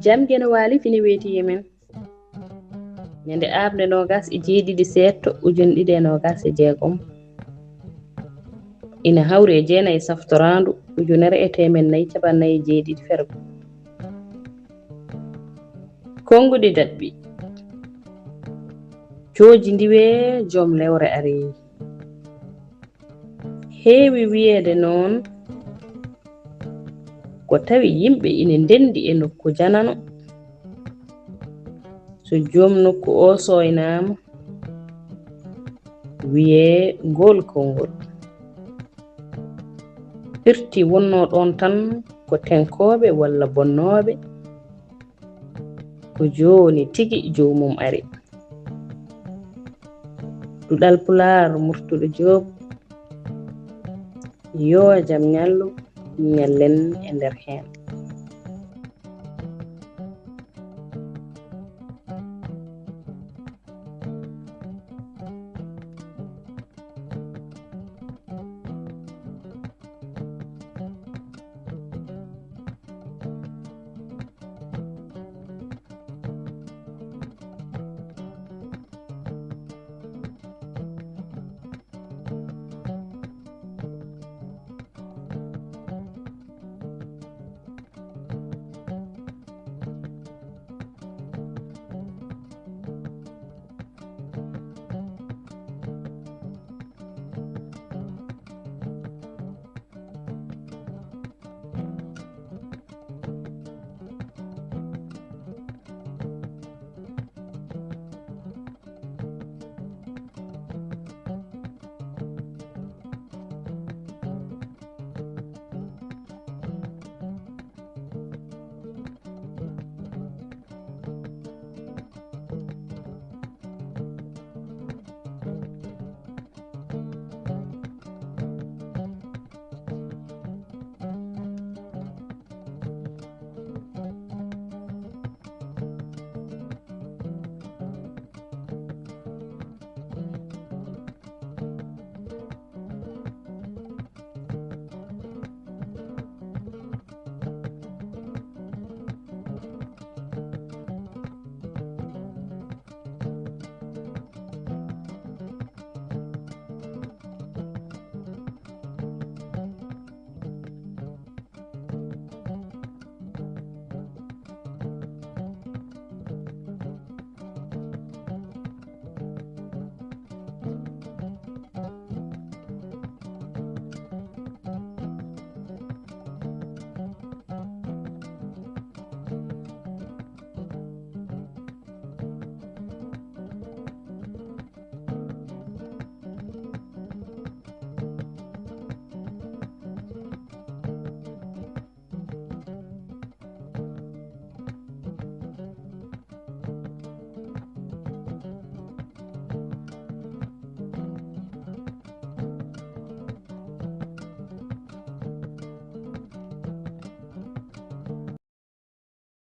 jamgene waali fini weeti yemen ñande aabde 27 setto ujune 2026 ina hawri e jeenayi saftorandu 1447 fergo konguɗi daɗɓi jooji ndiwe joom lewre ari heewi wiyeede noon ko tawi yimɓe ina ndendi e nokku janano so joom nokku o soynama wiye ngol kongol firti wonno ɗon tan ko tenkoɓe walla bonnoɓe ko joni tigi joomum ari ɗuɗal Pulaar Murtuɗo Joob yo jam ñallu ñallen e nder hen